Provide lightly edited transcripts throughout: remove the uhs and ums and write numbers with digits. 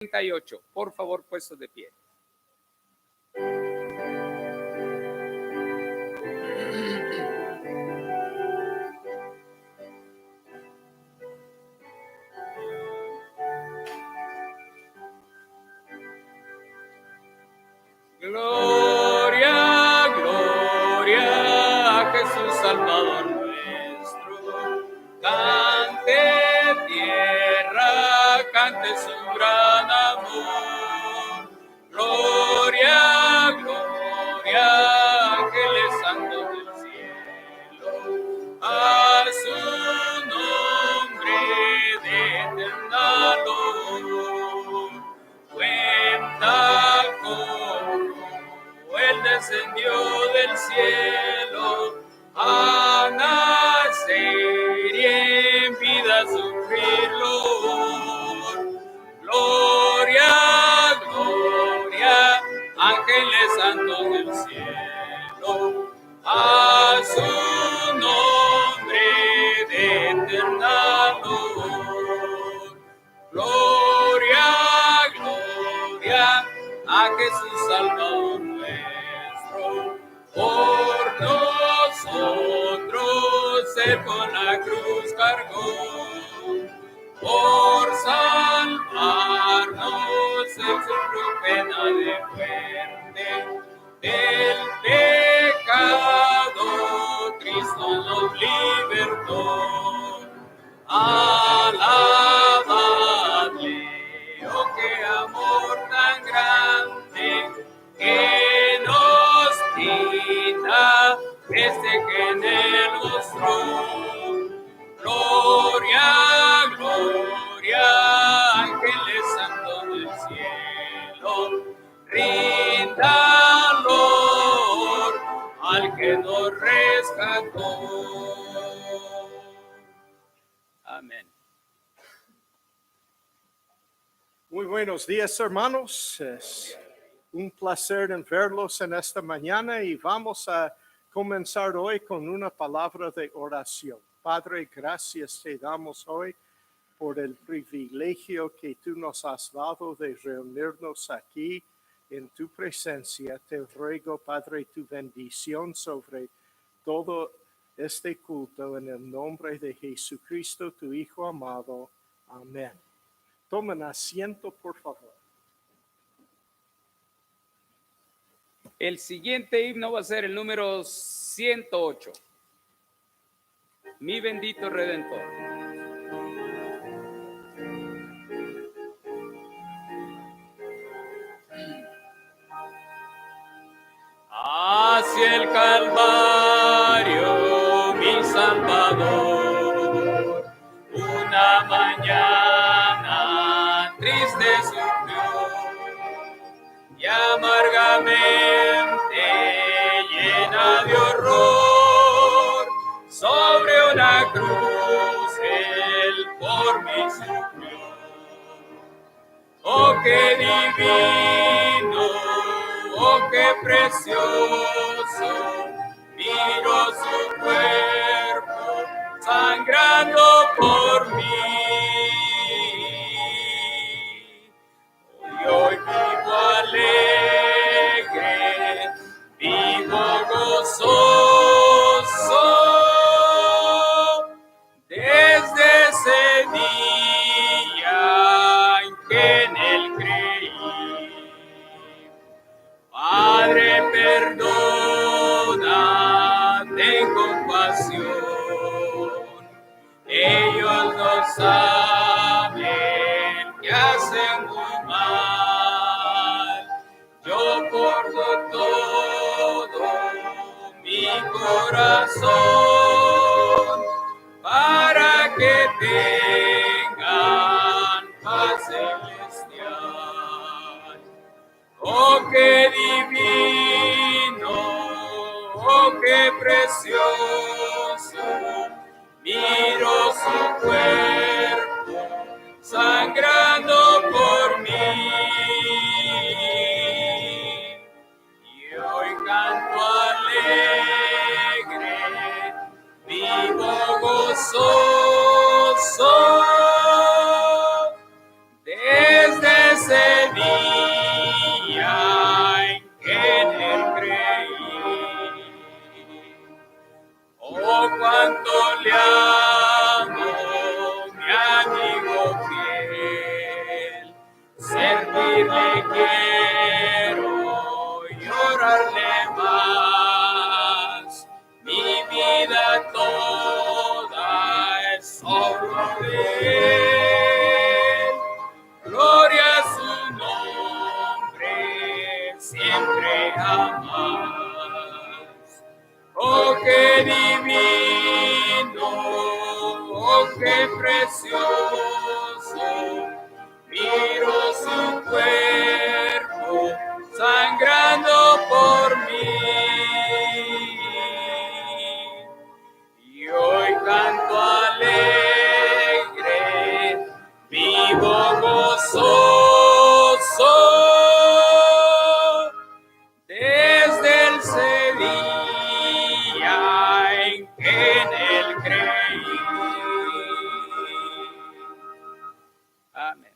38. Por favor, puestos de pie. Gloria, gloria a Jesús Salvador nuestro. Cante tierra, cante su gran amor. Gloria, gloria, ángeles santos del cielo. A su nombre de eterna luz. Cuenta cómo Él descendió del cielo a nacer y en vida sufrirlo. Gloria, gloria, ángeles santos del cielo, a su nombre de eterna luz. Gloria, gloria a Jesús Salvador nuestro, por nosotros Él con la cruz cargó, por salvarnos Él sufrió pena de muerte, del pecado Cristo nos libertó. Alabadle, oh qué amor tan grande que nos brinda este que en él mostró. Gloria, gloria, ángeles santos del cielo, rinda honor al que nos rescató. Amén. Muy buenos días, hermanos. Es un placer en verlos en esta mañana y vamos a comenzar hoy con una palabra de oración. Padre, gracias te damos hoy por el privilegio que tú nos has dado de reunirnos aquí en tu presencia. Te ruego, Padre, tu bendición sobre todo este culto en el nombre de Jesucristo, tu Hijo amado. Amén. Tomen asiento, por favor. El siguiente himno va a ser el número 108. Mi bendito Redentor. Hacia el Calvario, mi Salvador, una mañana triste sufrió y amargamente llena de horror, sobre una cruz Él por mí sufrió. Oh, qué divino, oh, qué precioso, miro su cuerpo sangrando por mí. Hoy vivo alegre, vivo gozoso, desde ese día en que en él creí. Padre, perdona, ten compasión, ellos no saben que hacen muy mal. Yo porto todo mi corazón para que tengan paz celestial. Oh, qué divino, oh, qué precioso, miro su cuerpo sangrando por mí. Y hoy canto alegre, vivo gozoso, desde ese jamás. Oh, qué divino, oh, qué precioso, miro su cuerpo sangrando por mí. Y hoy canto alegre, vivo gozoso, desde el día en que en él creí. Amén.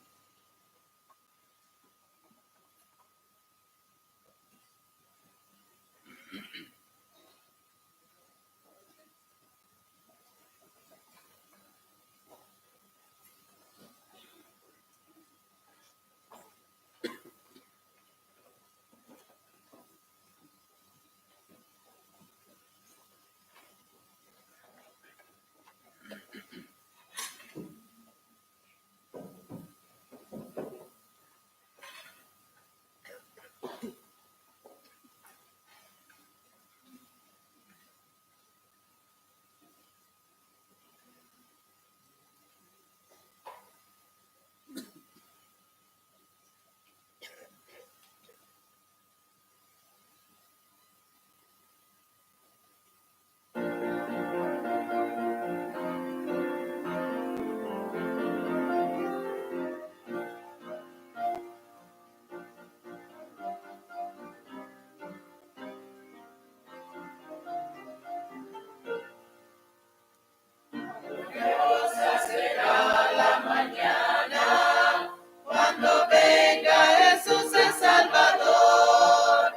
Cuando venga Jesús el Salvador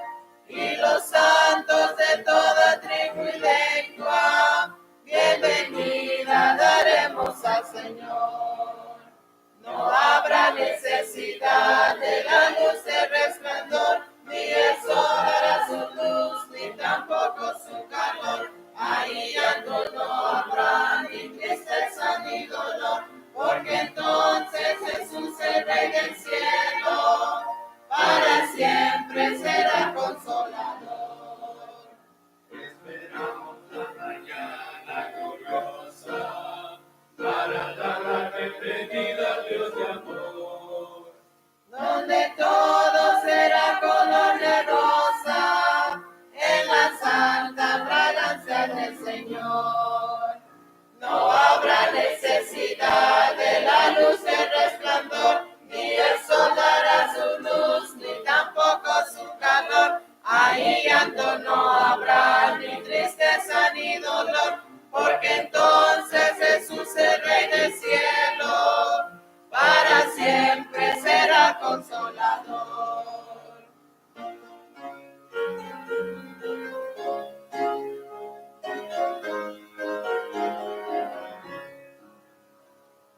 y los santos de toda tribu y lengua, bienvenida daremos al Señor. No habrá necesidad de la luz de resplandor, ni el sol dará su luz, ni tampoco su calor. Ahí llanto no habrá, ni tristeza ni dolor, porque entonces Jesús, el Rey del cielo, para siempre será consolador. Esperamos la mañana gloriosa para dar la bienvenida al Dios de amor. Donde todo será color de rosa, en la santa fragancia del Señor. No habrá necesidad de la luz del resplandor, ni el sol dará su luz, ni tampoco su calor. Ahí llanto no habrá, ni tristeza ni dolor, porque entonces Jesús, el Rey del cielo, para siempre será consolador.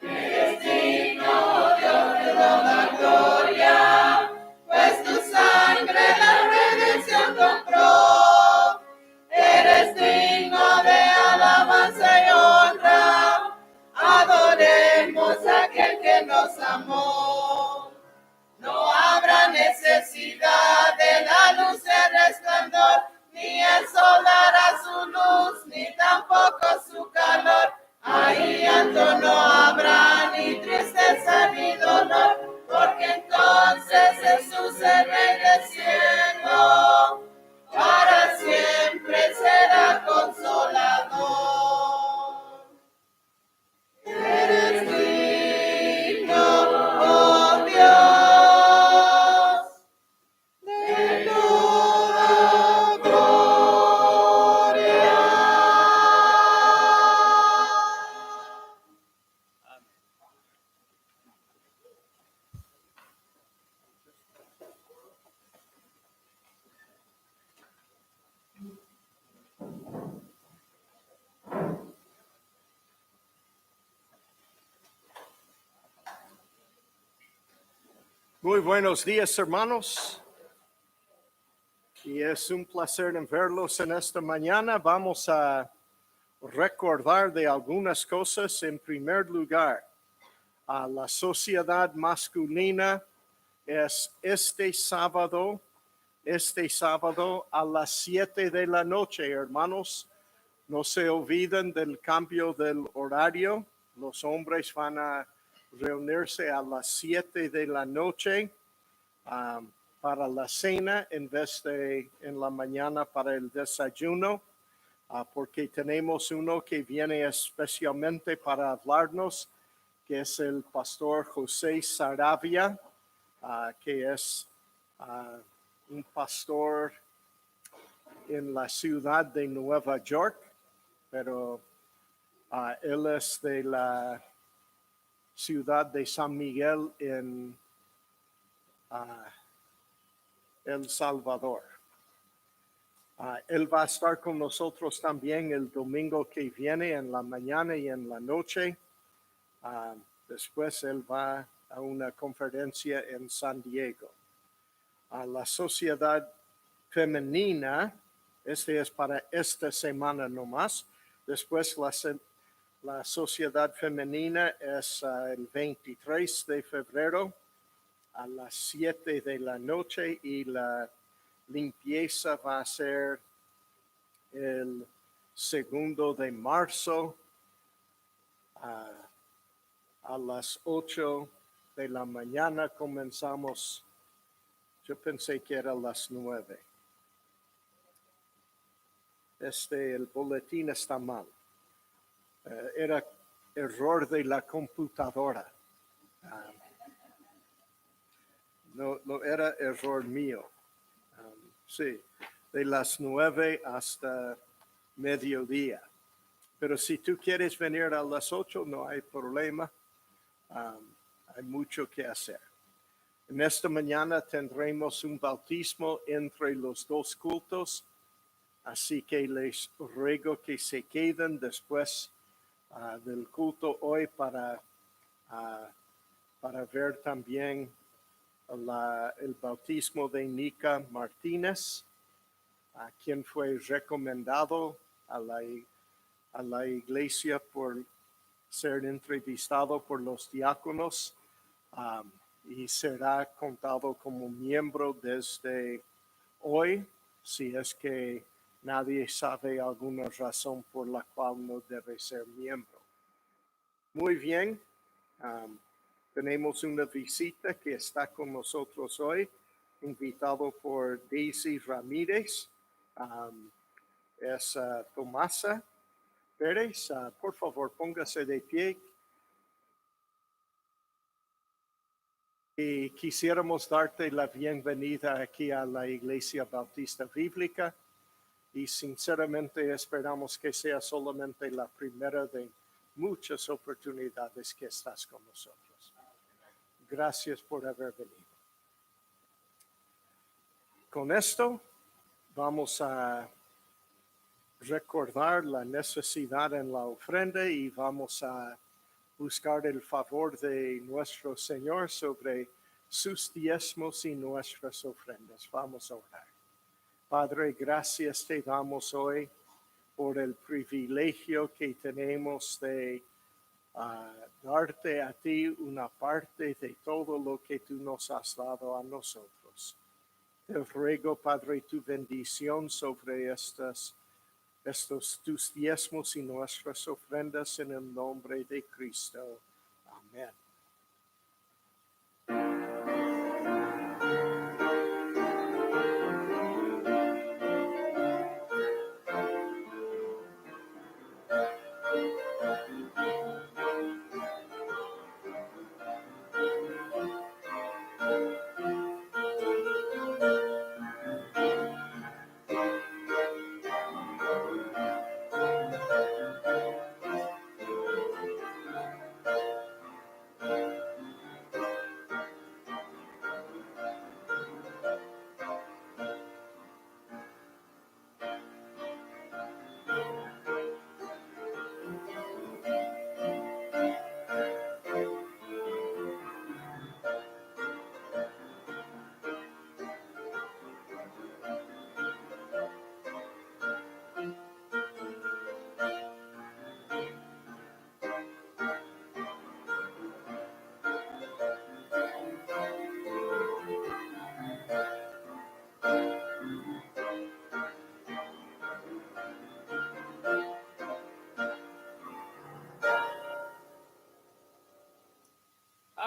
Eres digno, Dios de toda gloria, pues tu sangre la redención compró. Eres digno de alabanza y honra, adoremos a aquel que nos amó. No habrá necesidad de la luz de resplandor, ni el sol dará su luz, ni tampoco su calor. Ahí llanto no habrá, ni tristeza ni dolor, porque entonces Jesús, el Rey del cielo, para siempre será consolador. Eres digno, oh Dios, de toda gloria. Muy buenos días, hermanos. Y es un placer en verlos en esta mañana. Vamos a recordar de algunas cosas. En primer lugar, a la sociedad masculina es este sábado este sábado a las 7 de la noche, hermanos. No se olviden del cambio del horario. Los hombres van a reunirse a las 7 de la noche para la cena en vez de en la mañana para el desayuno, porque tenemos uno que viene especialmente para hablarnos, que es el pastor José Saravia, que es un pastor en la ciudad de Nueva York, pero él es de la ciudad de San Miguel en El Salvador. Él va a estar con nosotros también el domingo que viene en la mañana y en la noche. Después él va a una conferencia en San Diego. La sociedad femenina, este es para esta semana nomás. Después la sociedad femenina es el 23 de febrero a las 7 de la noche y la limpieza va a ser el 2 de marzo a las 8 de la mañana. Comenzamos, yo pensé que era las 9. El boletín está mal. Era error de la computadora. No era error mío. Sí, de las 9 hasta mediodía. Pero si tú quieres venir a las 8, no hay problema. Hay mucho que hacer. En esta mañana tendremos un bautismo entre los dos cultos, así que les ruego que se queden después del culto hoy para ver también el bautismo de Nica Martínez, quien fue recomendado a la iglesia por ser entrevistado por los diáconos y será contado como miembro desde hoy, si es que nadie sabe alguna razón por la cual no debe ser miembro. Muy bien, tenemos una visita que está con nosotros hoy, invitado por Daisy Ramírez. Es Tomasa Pérez. Por favor, póngase de pie. Y quisiéramos darte la bienvenida aquí a la Iglesia Bautista Bíblica y sinceramente esperamos que sea solamente la primera de muchas oportunidades que estás con nosotros. Gracias por haber venido. Con esto vamos a recordar la necesidad en la ofrenda y vamos a buscar el favor de nuestro Señor sobre sus diezmos y nuestras ofrendas. Vamos a orar. Padre, gracias te damos hoy por el privilegio que tenemos de darte a ti una parte de todo lo que tú nos has dado a nosotros. Te ruego, Padre, tu bendición sobre estos tus diezmos y nuestras ofrendas en el nombre de Cristo. Amén.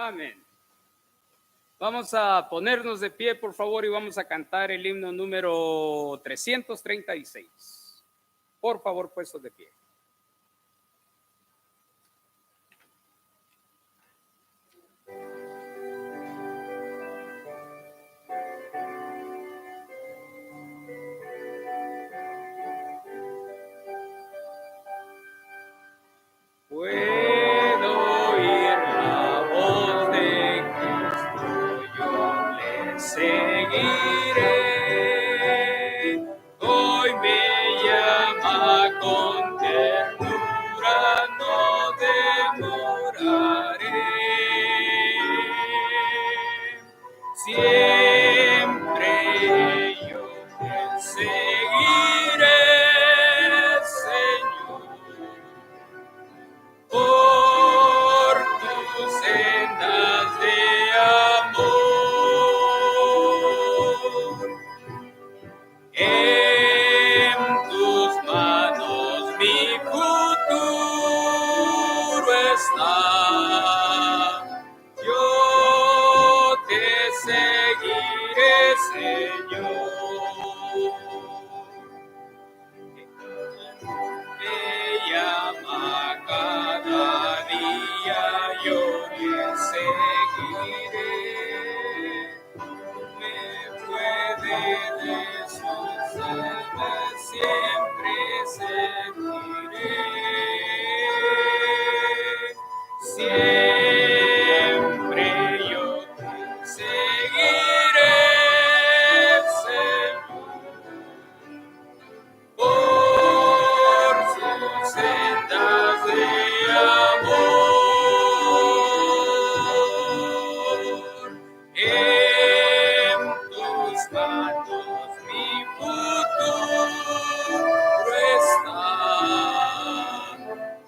Amén. Vamos a ponernos de pie, por favor, y vamos a cantar el himno número 336. Por favor, puestos de pie. Puedo oír la voz de Cristo, yo le seguiré. Hoy me llama con ternura, no demoraré. Siempre yo te seguiré, Señor, por tus sendas de amor. En tus manos mi futuro está. Yo te seguiré, Señor. Me llama cada día, yo le seguiré. Me puede de sus alas siempre seguiré. Siempre yo te seguiré, Señor, por sus sendas de amor. En tus manos mi futuro está.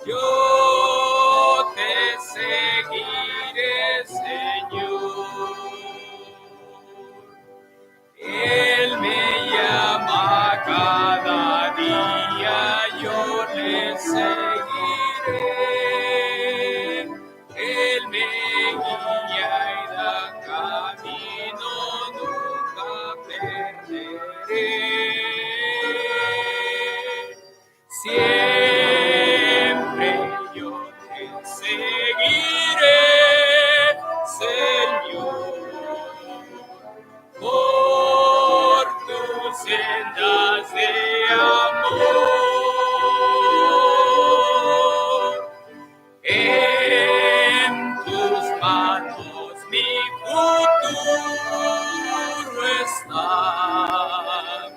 Yo te seguiré, Señor. Él me llama cada día, yo le seguiré. Él me guía y da camino, nunca perderé. Siempre yo te seguiré, Señor, por tus sendas de amor. En tus manos mi futuro está.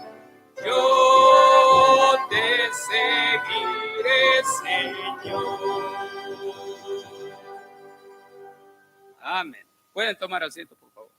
Yo te seguiré, Señor. Amén. Pueden tomar asiento, por favor.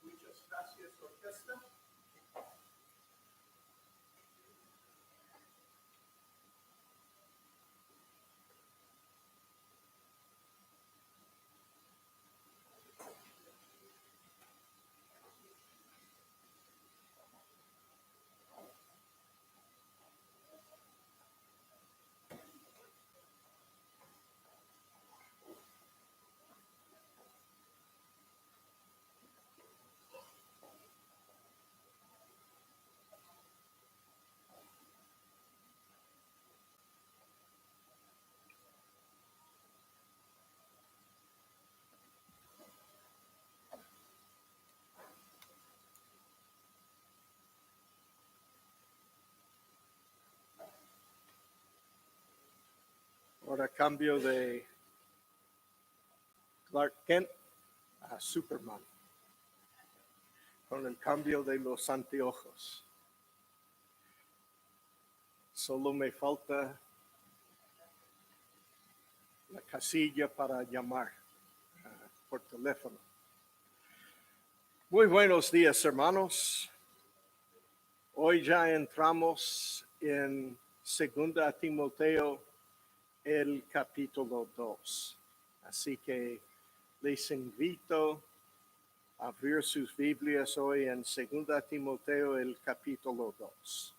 Muchas gracias, orquesta. Ahora cambio de Clark Kent a Superman, con el cambio de los anteojos. Solo me falta la casilla para llamar por teléfono. Muy buenos días, hermanos. Hoy ya entramos en II Timoteo, el capítulo 2. Así que les invito a abrir sus Biblias hoy en II Timoteo, el capítulo 2.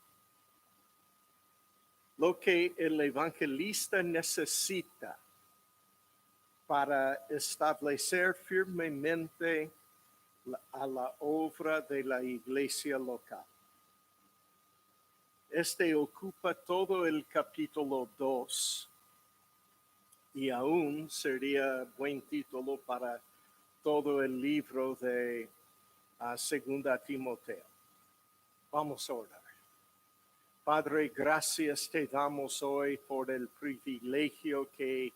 Lo que el evangelista necesita para establecer firmemente a la obra de la iglesia local. Este ocupa todo el capítulo 2 y aún sería buen título para todo el libro de II Timoteo. Vamos a orar. Padre, gracias te damos hoy por el privilegio que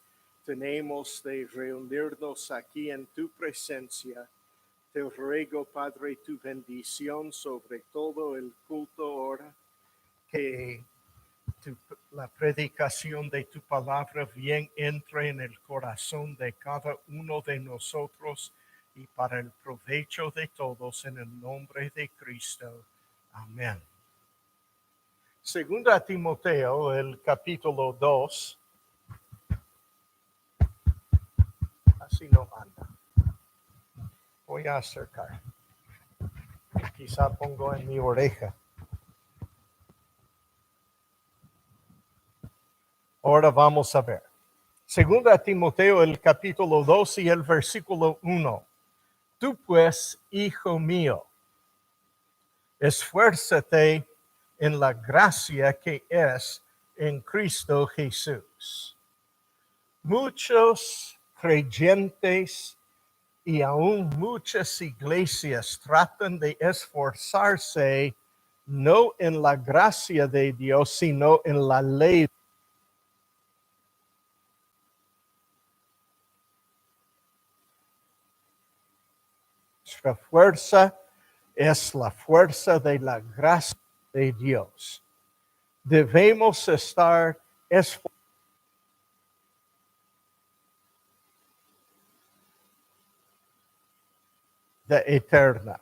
tenemos de reunirnos aquí en tu presencia. Te ruego, Padre, tu bendición sobre todo el culto ahora, que la predicación de tu palabra bien entre en el corazón de cada uno de nosotros y para el provecho de todos en el nombre de Cristo. Amén. Segunda Timoteo, el capítulo 2. Así no anda. Voy a acercar. Quizá pongo en mi oreja. Ahora vamos a ver. II Timoteo, el capítulo 2 y el versículo 1. Tú pues, hijo mío, esfuérzate en la gracia que es en Cristo Jesús. Muchos creyentes y aún muchas iglesias tratan de esforzarse no en la gracia de Dios, sino en la ley. Nuestra fuerza es la fuerza de la gracia de Dios. Debemos estar esforzados de eterna.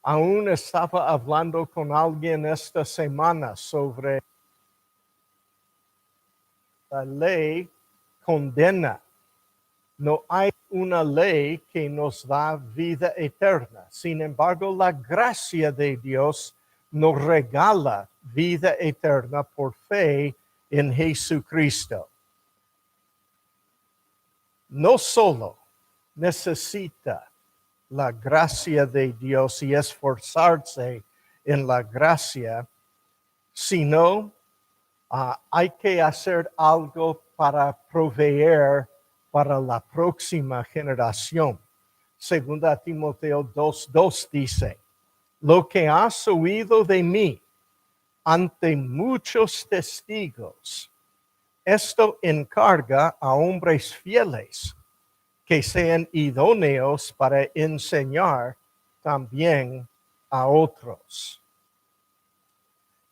Aún estaba hablando con alguien esta semana sobre la ley condena. No hay una ley que nos da vida eterna. Sin embargo, la gracia de Dios nos regala vida eterna por fe en Jesucristo. No solo necesita la gracia de Dios y esforzarse en la gracia, sino hay que hacer algo para proveer para la próxima generación. Segunda Timoteo 2:2 dice, lo que has oído de mí ante muchos testigos, esto encarga a hombres fieles que sean idóneos para enseñar también a otros.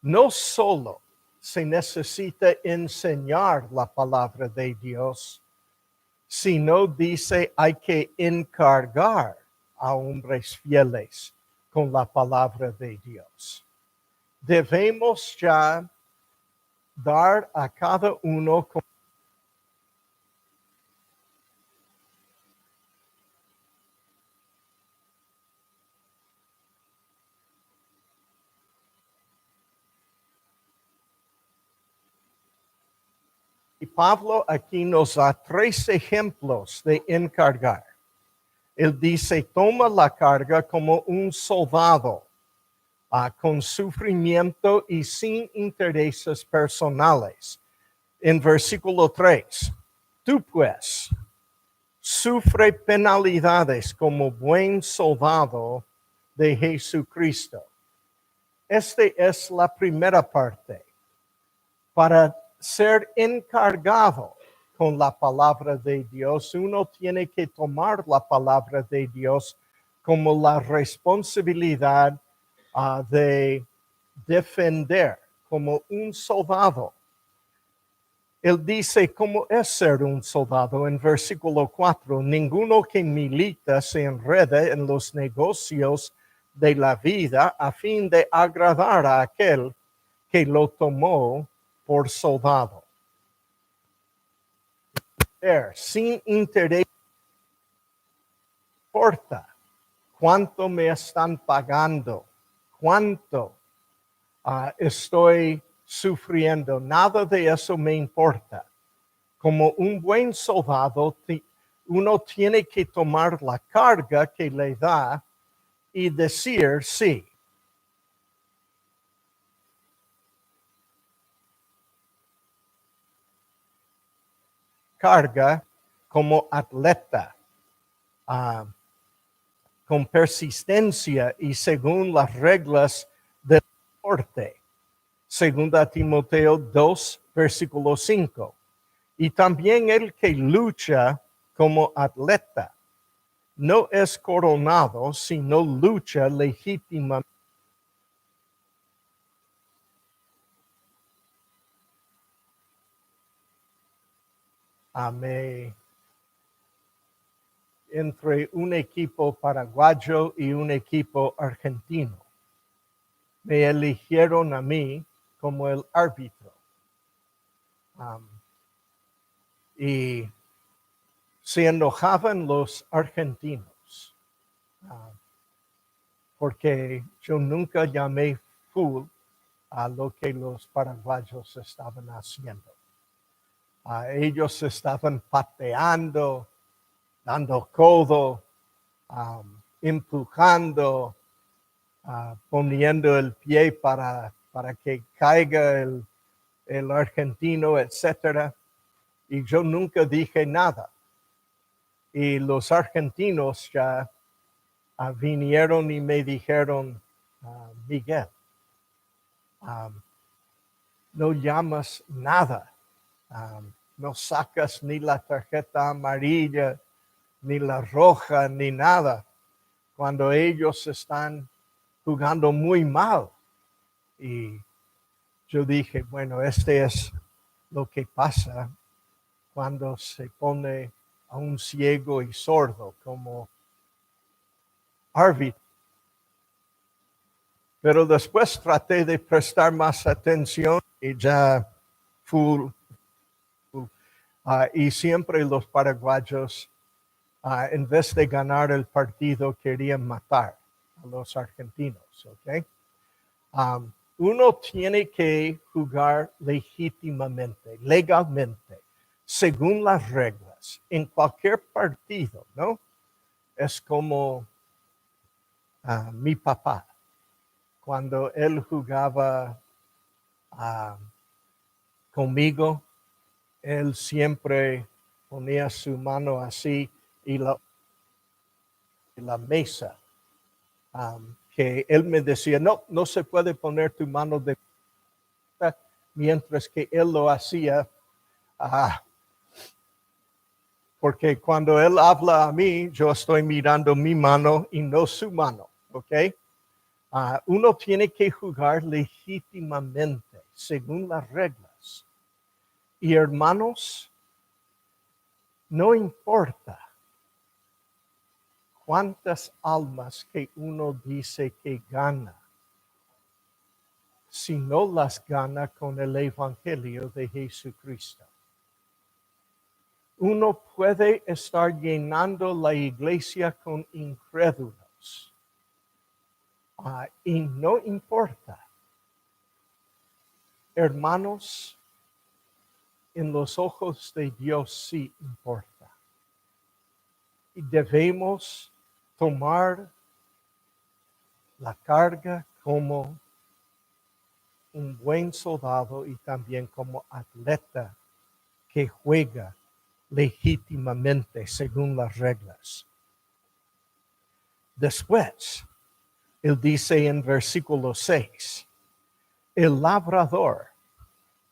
No solo se necesita enseñar la palabra de Dios, sino dice hay que encargar a hombres fieles con la palabra de Dios. Debemos ya dar a cada uno con y Pablo aquí nos da 3 ejemplos de encargar. Él dice, toma la carga como un soldado, con sufrimiento y sin intereses personales. En versículo 3, tú pues, sufre penalidades como buen soldado de Jesucristo. Esta es la primera parte. Para ser encargado con la palabra de Dios, uno tiene que tomar la palabra de Dios como la responsabilidad de defender, como un soldado. Él dice cómo es ser un soldado en versículo 4. Ninguno que milita se enreda en los negocios de la vida a fin de agradar a aquel que lo tomó por soldado. Sin interés, no importa cuánto me están pagando, cuánto estoy sufriendo, nada de eso me importa. Como un buen soldado, uno tiene que tomar la carga que le da y decir sí. Carga como atleta, con persistencia y según las reglas del deporte. Segunda Timoteo 2, versículo 5. Y también el que lucha como atleta no es coronado, sino lucha legítimamente. Amén. Entre un equipo paraguayo y un equipo argentino. Me eligieron a mí como el árbitro. Y se enojaban los argentinos porque yo nunca llamé full a lo que los paraguayos estaban haciendo. Ellos estaban pateando, dando codo, empujando, poniendo el pie para que caiga el argentino, etcétera. Y yo nunca dije nada. Y los argentinos ya vinieron y me dijeron, Miguel, no llamas nada, no sacas ni la tarjeta amarilla, ni la roja, ni nada, cuando ellos están jugando muy mal. Y yo dije, bueno, este es lo que pasa cuando se pone a un ciego y sordo como árbitro. Pero después traté de prestar más atención y ya full. Y siempre los paraguayos, en vez de ganar el partido, querían matar a los argentinos. ¿Okay? Uno tiene que jugar legítimamente, legalmente, según las reglas, en cualquier partido, ¿no? Es como mi papá, cuando él jugaba conmigo, él siempre ponía su mano así y la mesa, que él me decía, no se puede poner tu mano de mientras que él lo hacía, porque cuando él habla a mí, yo estoy mirando mi mano y no su mano, ¿ok? Uno tiene que jugar legítimamente, según las reglas. Y hermanos, no importa cuántas almas que uno dice que gana, si no las gana con el Evangelio de Jesucristo. Uno puede estar llenando la iglesia con incrédulos. Y no importa. Hermanos, en los ojos de Dios sí importa. Y debemos tomar la carga como un buen soldado y también como atleta que juega legítimamente según las reglas. Después, él dice en versículo 6, el labrador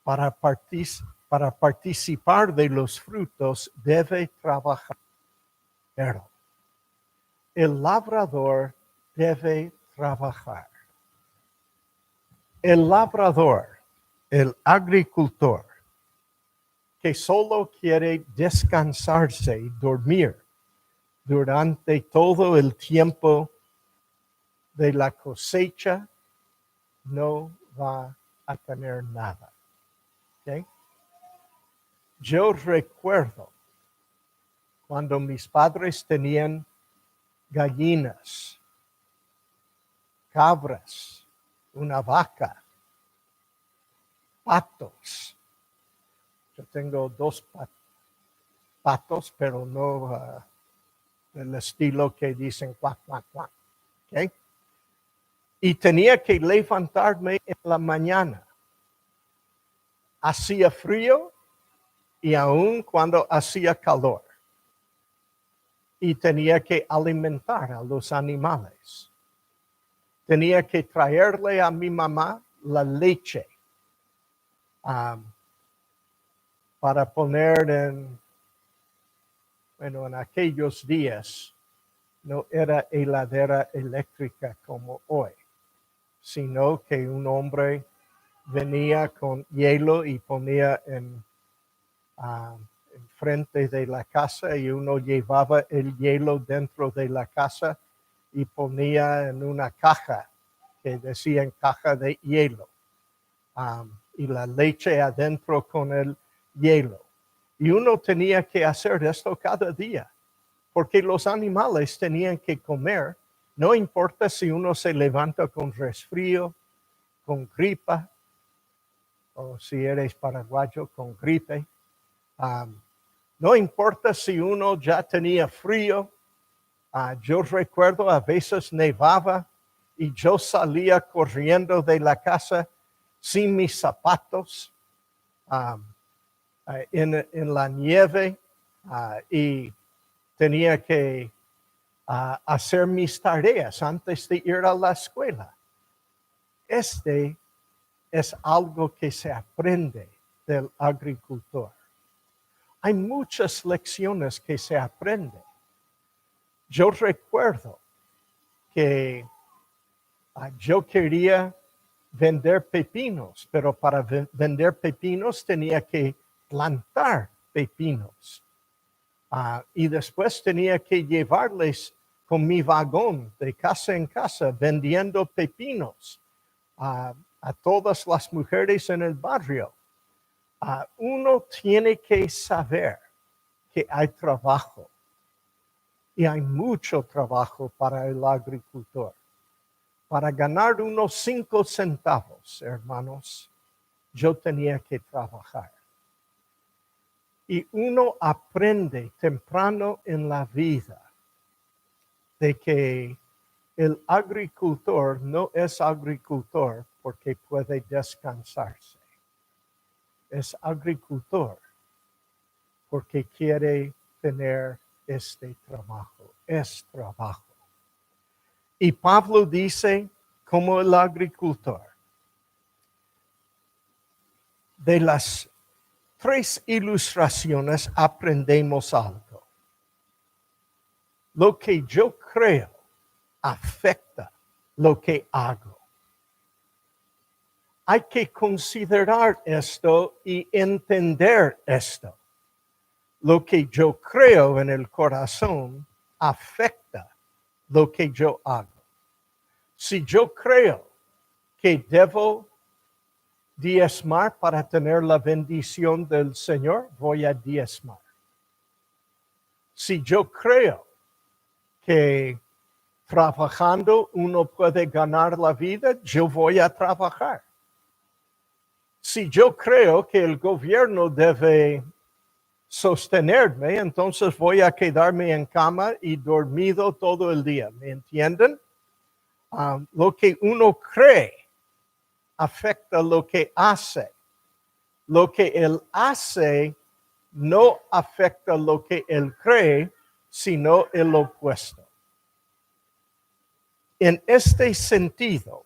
para participar de los frutos debe trabajar. Pero el labrador debe trabajar. El labrador, el agricultor, que solo quiere descansarse y dormir durante todo el tiempo de la cosecha, no va a tener nada. ¿Okay? Yo recuerdo cuando mis padres tenían gallinas, cabras, una vaca, patos. Yo tengo 2 patos, pero no del estilo que dicen cuac, cuac, cuac. ¿Okay? Y tenía que levantarme en la mañana. Hacía frío y aún cuando hacía calor. Y tenía que alimentar a los animales. Tenía que traerle a mi mamá la leche para poner en aquellos días no era heladera eléctrica como hoy, sino que un hombre venía con hielo y ponía en frente de la casa y uno llevaba el hielo dentro de la casa y ponía en una caja que decía caja de hielo y la leche adentro con el hielo. Y uno tenía que hacer esto cada día porque los animales tenían que comer. No importa si uno se levanta con resfrío, con gripa, o si eres paraguayo, con gripe. No importa si uno ya tenía frío. Yo recuerdo a veces nevaba y yo salía corriendo de la casa sin mis zapatos en la nieve y tenía que hacer mis tareas antes de ir a la escuela. Este es algo que se aprende del agricultor. Hay muchas lecciones que se aprenden. Yo recuerdo que yo quería vender pepinos, pero para vender pepinos tenía que plantar pepinos. Y después tenía que llevarles con mi vagón de casa en casa vendiendo pepinos a todas las mujeres en el barrio. Uno tiene que saber que hay trabajo. Y hay mucho trabajo para el agricultor. Para ganar unos 5 centavos, hermanos, yo tenía que trabajar. Y uno aprende temprano en la vida de que el agricultor no es agricultor porque puede descansarse. Es agricultor porque quiere tener este trabajo. Es trabajo. Y Pablo dice, como el agricultor, de las 3 ilustraciones aprendemos algo. Lo que yo creo afecta lo que hago. Hay que considerar esto y entender esto. Lo que yo creo en el corazón afecta lo que yo hago. Si yo creo que debo diezmar para tener la bendición del Señor, voy a diezmar. Si yo creo que trabajando uno puede ganar la vida, yo voy a trabajar. Si yo creo que el gobierno debe sostenerme, entonces voy a quedarme en cama y dormido todo el día. ¿Me entienden? Lo que uno cree afecta lo que hace. Lo que él hace no afecta lo que él cree, sino el opuesto. En este sentido,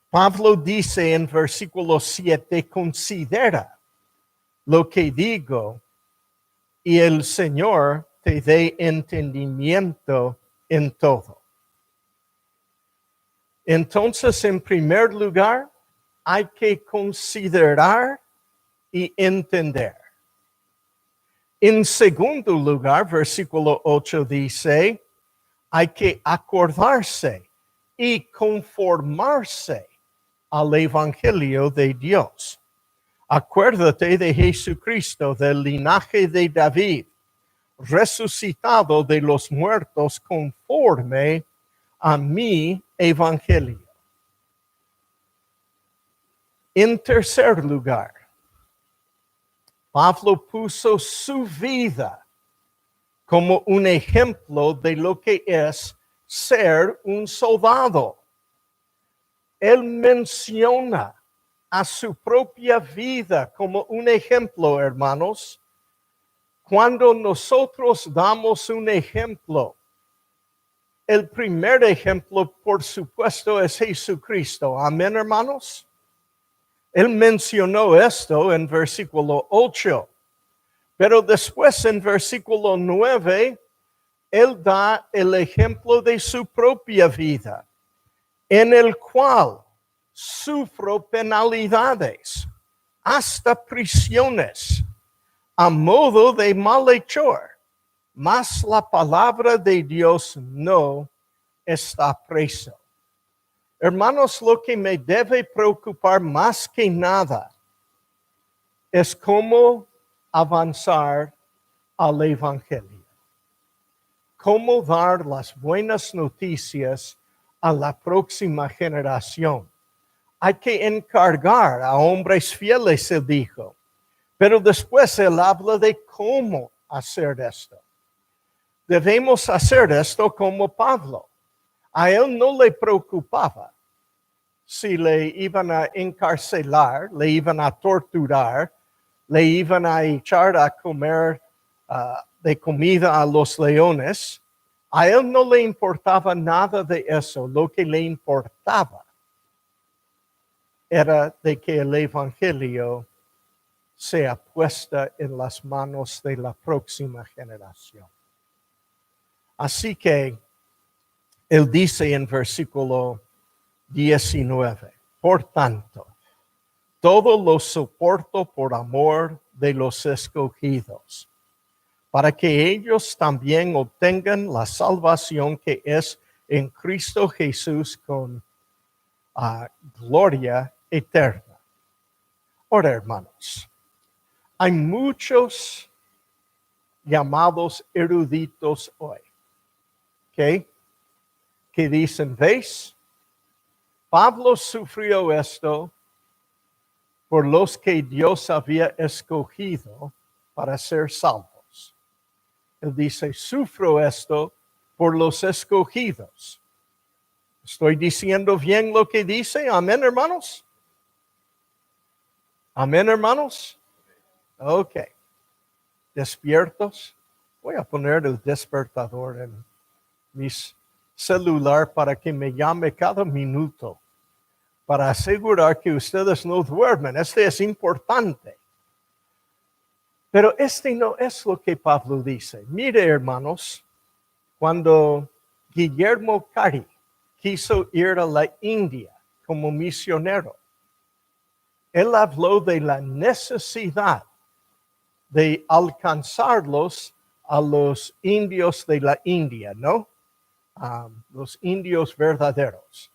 Pablo dice en versículo 7, considera lo que digo y el Señor te dé entendimiento en todo. Entonces, en primer lugar, hay que considerar y entender. En segundo lugar, versículo 8 dice, hay que acordarse y conformarse al Evangelio de Dios. Acuérdate de Jesucristo, del linaje de David, resucitado de los muertos conforme a mi Evangelio. En tercer lugar, Pablo puso su vida como un ejemplo de lo que es ser un soldado. Él menciona a su propia vida como un ejemplo, hermanos. Cuando nosotros damos un ejemplo, el primer ejemplo, por supuesto, es Jesucristo. Amén, hermanos. Él mencionó esto en versículo 8, pero después en versículo 9, él da el ejemplo de su propia vida, en el cual sufro penalidades, hasta prisiones, a modo de malhechor, mas la palabra de Dios no está preso. Hermanos, lo que me debe preocupar más que nada es cómo avanzar al Evangelio. Cómo dar las buenas noticias a la próxima generación, hay que encargar a hombres fieles, él dijo. Pero después él habla de cómo hacer esto. Debemos hacer esto como Pablo. A él no le preocupaba si le iban a encarcelar, le iban a torturar, le iban a echar a comer de comida a los leones. A él no le importaba nada de eso. Lo que le importaba era de que el evangelio sea puesta en las manos de la próxima generación. Así que él dice en versículo 19, por tanto, todo lo soporto por amor de los escogidos, para que ellos también obtengan la salvación que es en Cristo Jesús con gloria eterna. Ahora, hermanos, hay muchos llamados eruditos hoy, ¿ok? Que dicen, ¿ves? Pablo sufrió esto por los que Dios había escogido para ser salvos. Él dice, sufro esto por los escogidos. ¿Estoy diciendo bien lo que dice? Amén, hermanos. Amén, hermanos. Ok. ¿Despiertos? Voy a poner el despertador en mi celular para que me llame cada minuto, para asegurar que ustedes no duermen. Este es importante. Pero este no es lo que Pablo dice. Mire, hermanos, cuando Guillermo Cari quiso ir a la India como misionero, él habló de la necesidad de alcanzarlos a los indios de la India, ¿no? Los indios verdaderos,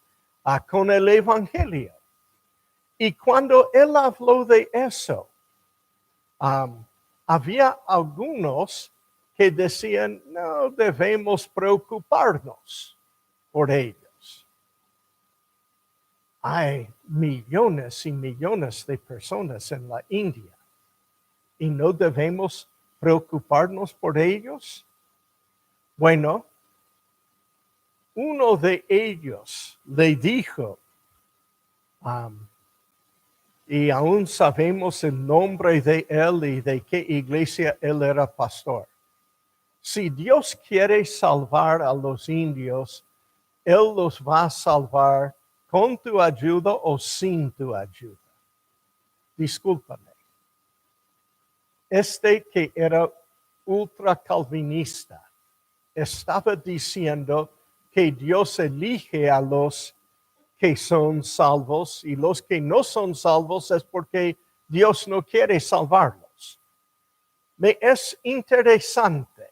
con el evangelio. Y cuando él habló de eso, había algunos que decían, no debemos preocuparnos por ellos. Hay millones y millones de personas en la India y no debemos preocuparnos por ellos. Bueno, uno de ellos le dijo, y aún sabemos el nombre de él y de qué iglesia él era pastor. Si Dios quiere salvar a los indios, Él los va a salvar con tu ayuda o sin tu ayuda. Discúlpame. Este que era ultra calvinista estaba diciendo que Dios elige a los que son salvos y los que no son salvos es porque Dios no quiere salvarlos. Me es interesante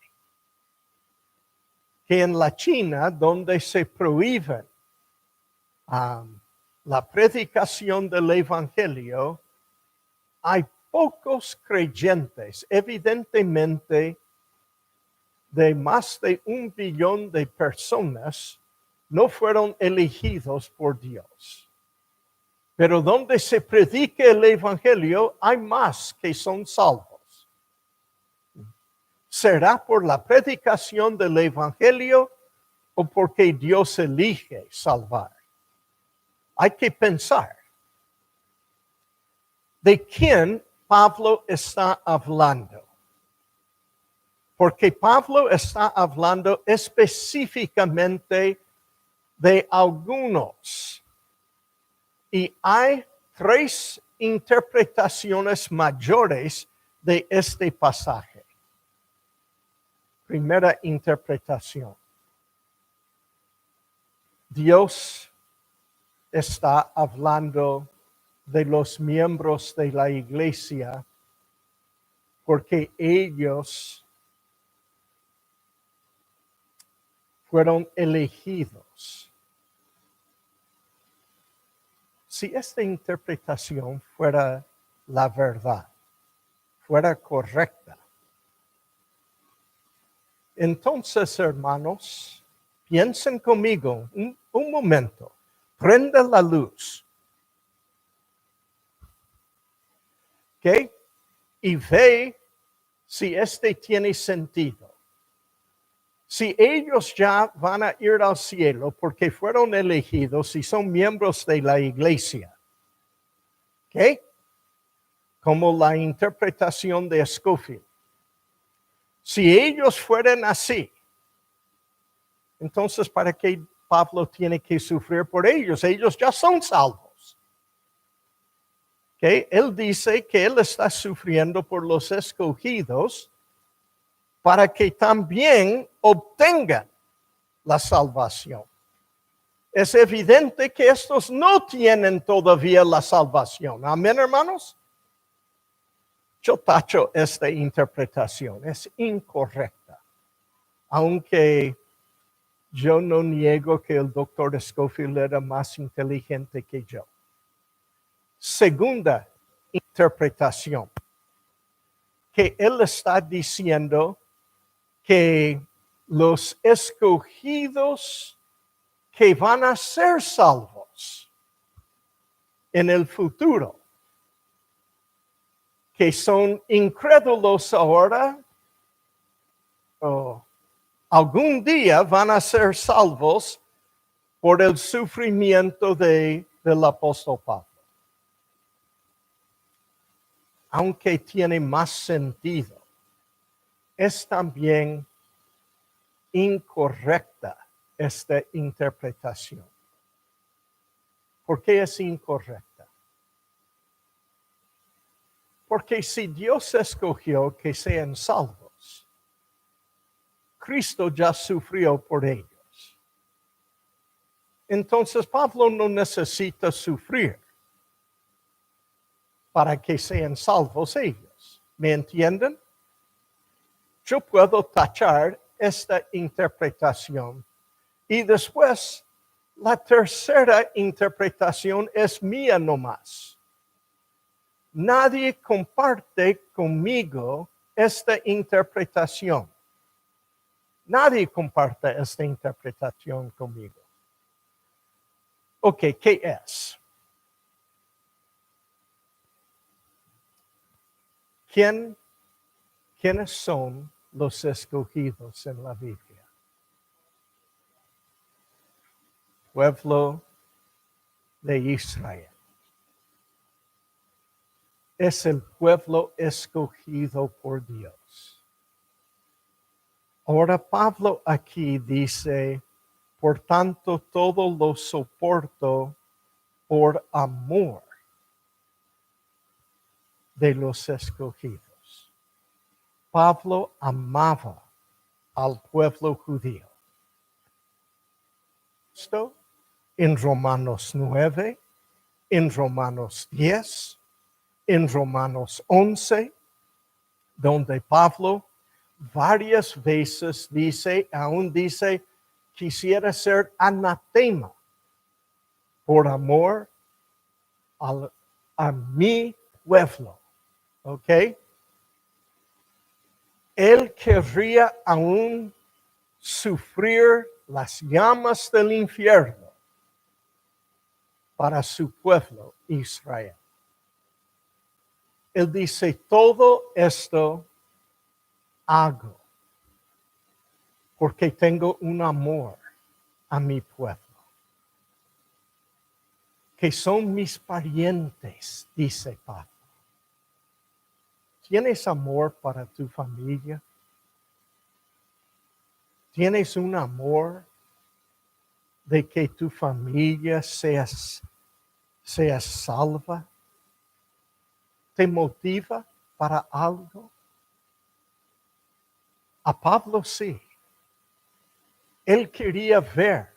que en la China, donde se prohíbe la predicación del evangelio, hay pocos creyentes, evidentemente de más de 1 billón de personas no fueron elegidos por Dios. Pero donde se predique el evangelio, hay más que son salvos. ¿Será por la predicación del evangelio o porque Dios elige salvar? Hay que pensar. ¿De quién Pablo está hablando? Porque Pablo está hablando específicamente de algunos. Y hay 3 interpretaciones mayores de este pasaje. Primera interpretación. Dios está hablando de los miembros de la iglesia porque ellos fueron elegidos. Si esta interpretación fuera la verdad, fuera correcta, entonces, hermanos, piensen conmigo un momento. Prenda la luz. ¿Ok? Y ve si tiene sentido. Si ellos ya van a ir al cielo porque fueron elegidos y son miembros de la iglesia. ¿Ok? Como la interpretación de Scofield. Si ellos fueran así, entonces ¿para qué Pablo tiene que sufrir por ellos? Ellos ya son salvos. ¿Ok? Él dice que él está sufriendo por los escogidos para que también obtengan la salvación. Es evidente que estos no tienen todavía la salvación. Amén, hermanos. Yo tacho esta interpretación. Es incorrecta. Aunque yo no niego que el doctor Scofield era más inteligente que yo. Segunda interpretación. Que él está diciendo que los escogidos que van a ser salvos en el futuro, que son incrédulos ahora, algún día van a ser salvos por el sufrimiento del apóstol Pablo. Aunque tiene más sentido, es también incorrecta esta interpretación. ¿Por qué es incorrecta? Porque si Dios escogió que sean salvos, Cristo ya sufrió por ellos. Entonces Pablo no necesita sufrir para que sean salvos ellos. ¿Me entienden? Yo puedo tachar esta interpretación y después la tercera interpretación es mía nomás. Nadie comparte conmigo esta interpretación. Nadie comparte esta interpretación conmigo. Ok, ¿qué es? ¿Quiénes son los escogidos en la Biblia? Pueblo de Israel. Es el pueblo escogido por Dios. Ahora Pablo aquí dice, por tanto todo lo soporto por amor de los escogidos. Pablo amaba al pueblo judío. Esto en Romanos 9, en Romanos 10, en Romanos 11, donde Pablo varias veces aún dice, quisiera ser anatema por amor a mi pueblo. ¿Ok? Él querría aún sufrir las llamas del infierno para su pueblo Israel. Él dice, todo esto hago porque tengo un amor a mi pueblo, que son mis parientes, dice Pablo. ¿Tienes amor para tu familia? ¿Tienes un amor de que tu familia sea salva? ¿Te motiva para algo? A Pablo sí. Él quería ver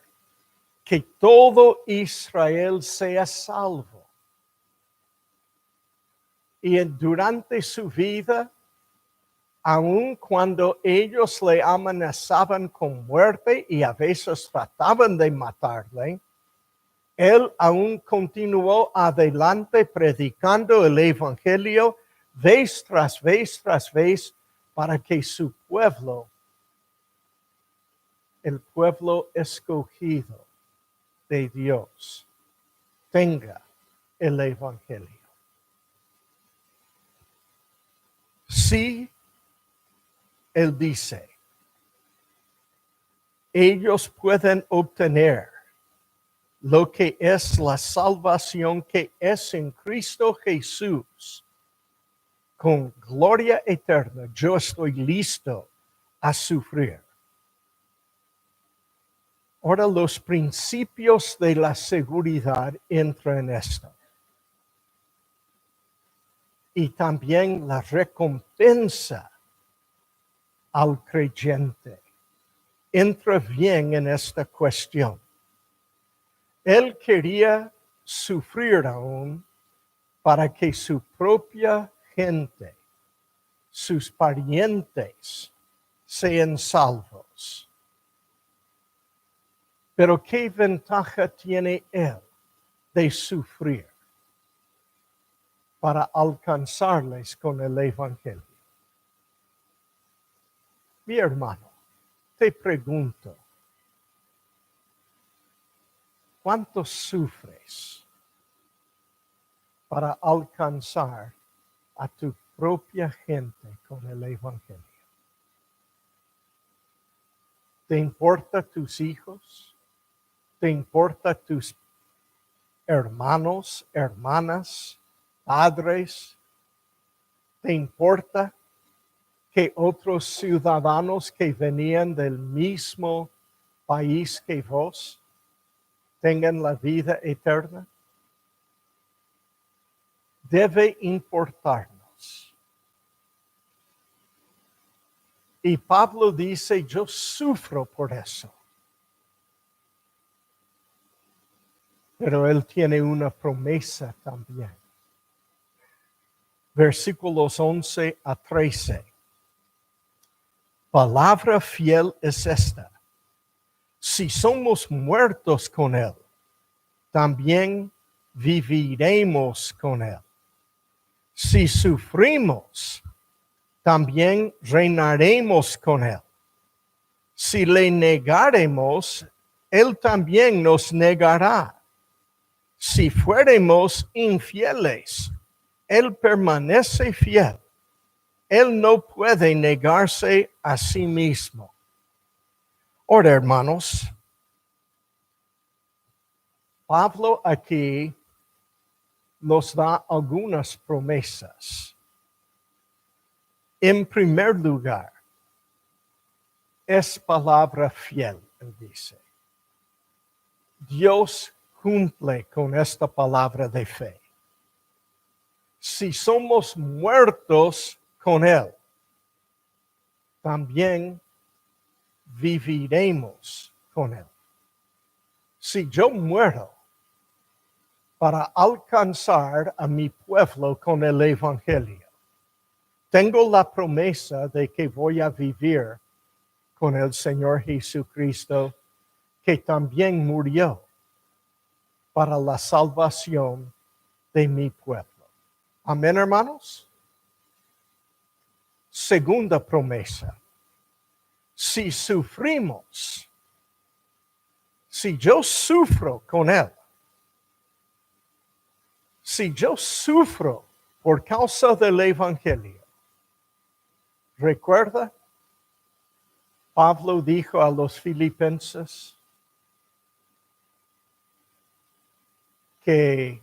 que todo Israel sea salvo. Y durante su vida, aun cuando ellos le amenazaban con muerte y a veces trataban de matarle, él aún continuó adelante predicando el evangelio vez tras vez para que su pueblo, el pueblo escogido de Dios, tenga el evangelio. Sí, él dice, ellos pueden obtener lo que es la salvación que es en Cristo Jesús con gloria eterna. Yo estoy listo a sufrir. Ahora los principios de la seguridad entran en esto. Y también la recompensa al creyente entra bien en esta cuestión. Él quería sufrir aún para que su propia gente, sus parientes, sean salvos. Pero ¿qué ventaja tiene él de sufrir para alcanzarles con el Evangelio? Mi hermano, te pregunto, ¿cuánto sufres para alcanzar a tu propia gente con el Evangelio? ¿Te importa tus hijos? ¿Te importa tus hermanos, hermanas, padres? ¿Te importa que otros ciudadanos que venían del mismo país que vos tengan la vida eterna? Debe importarnos. Y Pablo dice, yo sufro por eso. Pero él tiene una promesa también. Versículos 11 a 13. Palabra fiel es esta. Si somos muertos con él, también viviremos con él. Si sufrimos, también reinaremos con él. Si le negaremos, él también nos negará. Si fuéramos infieles, él permanece fiel. Él no puede negarse a sí mismo. Ahora, hermanos, Pablo aquí nos da algunas promesas. En primer lugar, es palabra fiel, él dice. Dios cumple con esta palabra de fe. Si somos muertos con él, también viviremos con él. Si yo muero para alcanzar a mi pueblo con el Evangelio, tengo la promesa de que voy a vivir con el Señor Jesucristo, que también murió para la salvación de mi pueblo. Amén, hermanos. Segunda promesa. Si sufrimos, si yo sufro con él, si yo sufro por causa del Evangelio, recuerda, Pablo dijo a los filipenses que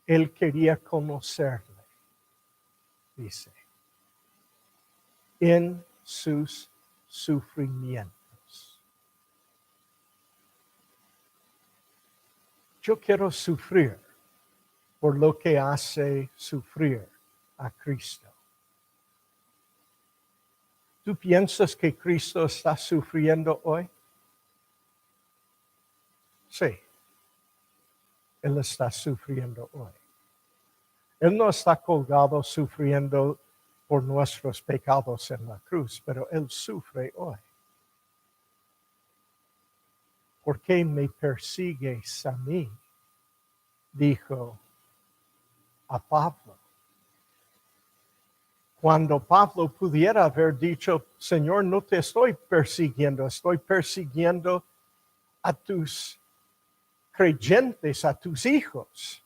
él quería conocerle, dice, en sus sufrimientos. Yo quiero sufrir por lo que hace sufrir a Cristo. ¿Tú piensas que Cristo está sufriendo hoy? Sí, Él está sufriendo hoy. Él no está colgado sufriendo por nuestros pecados en la cruz, pero Él sufre hoy. ¿Por qué me persigues a mí? Dijo a Pablo. Cuando Pablo pudiera haber dicho, Señor, no te estoy persiguiendo a tus creyentes, a tus hijos.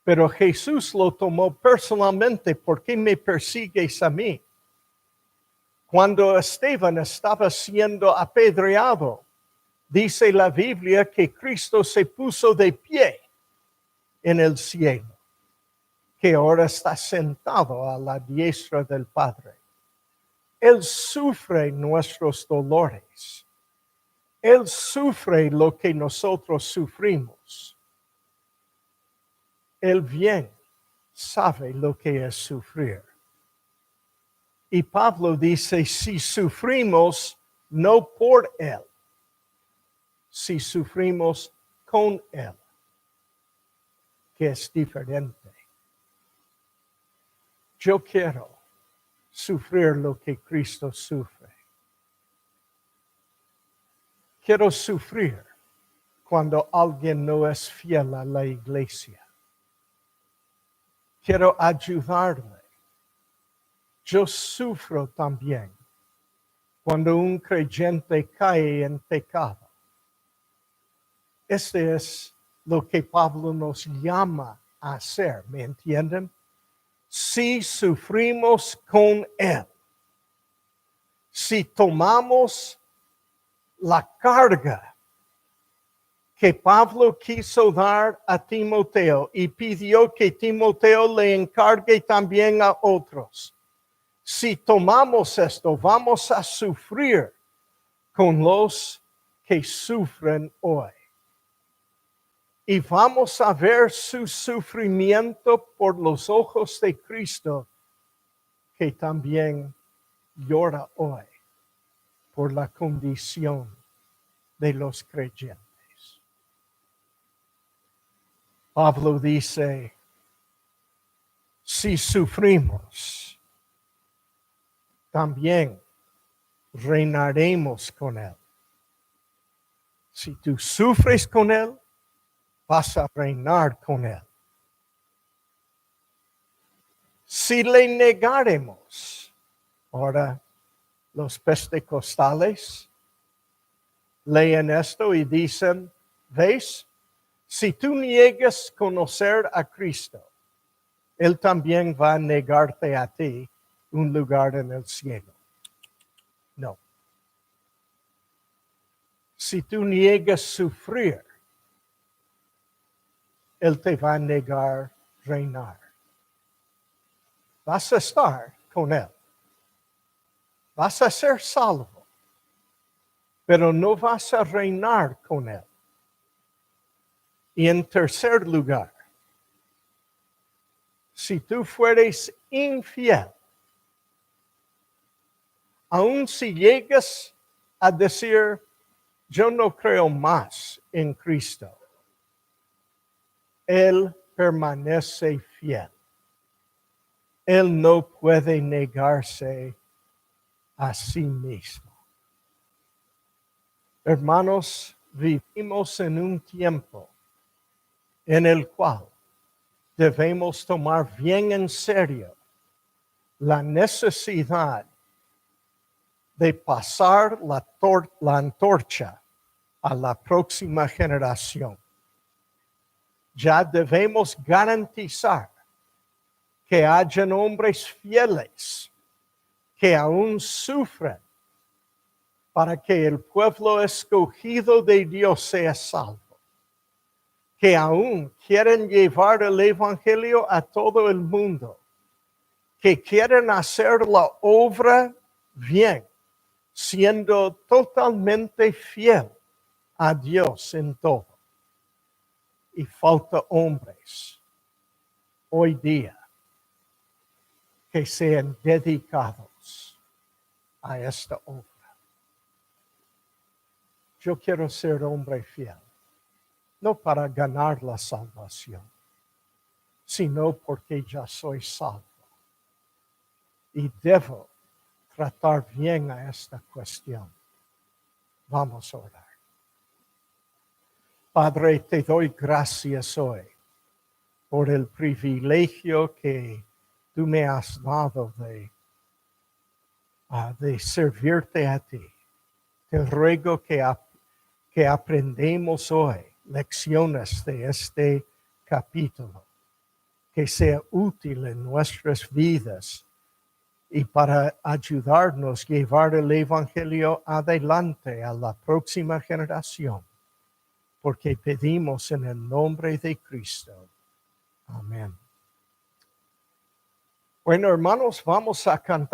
Pero Jesús lo tomó personalmente. ¿Por qué me persigues a mí? Cuando Esteban estaba siendo apedreado, dice la Biblia que Cristo se puso de pie en el cielo, que ahora está sentado a la diestra del Padre. Él sufre nuestros dolores. Él sufre lo que nosotros sufrimos. Él bien sabe lo que es sufrir. Y Pablo dice, si sufrimos, no por Él, si sufrimos con Él, que es diferente. Yo quiero sufrir lo que Cristo sufre. Quiero sufrir cuando alguien no es fiel a la iglesia. Quiero ayudarle. Yo sufro también cuando un creyente cae en pecado. Este es lo que Pablo nos llama a hacer, ¿me entienden? Si sufrimos con Él, si tomamos la carga que Pablo quiso dar a Timoteo y pidió que Timoteo le encargue también a otros. Si tomamos esto, vamos a sufrir con los que sufren hoy. Y vamos a ver su sufrimiento por los ojos de Cristo, que también llora hoy por la condición de los creyentes. Pablo dice, si sufrimos, también reinaremos con Él. Si tú sufres con Él, vas a reinar con Él. Si le negaremos, ahora los pentecostales leen esto y dicen, ¿ves? Si tú niegas conocer a Cristo, Él también va a negarte a ti un lugar en el cielo. No. Si tú niegas sufrir, Él te va a negar reinar. Vas a estar con Él. Vas a ser salvo, pero no vas a reinar con Él. Y en tercer lugar, si tú fueres infiel, aun si llegas a decir, yo no creo más en Cristo, Él permanece fiel. Él no puede negarse a sí mismo. Hermanos, vivimos en un tiempo en el cual debemos tomar bien en serio la necesidad de pasar la antorcha a la próxima generación. Ya debemos garantizar que hayan hombres fieles que aún sufren para que el pueblo escogido de Dios sea salvo. Que aún quieren llevar el evangelio a todo el mundo. Que quieren hacer la obra bien, siendo totalmente fiel a Dios en todo. Y falta hombres hoy día que sean dedicados a esta obra. Yo quiero ser hombre fiel, no para ganar la salvación, sino porque ya soy salvo. Y debo tratar bien a esta cuestión. Vamos a orar. Padre, te doy gracias hoy por el privilegio que tú me has dado de servirte a ti. Te ruego que aprendemos hoy lecciones de este capítulo que sea útil en nuestras vidas y para ayudarnos a llevar el Evangelio adelante a la próxima generación. Porque pedimos en el nombre de Cristo. Amén. Bueno, hermanos, vamos a cantar.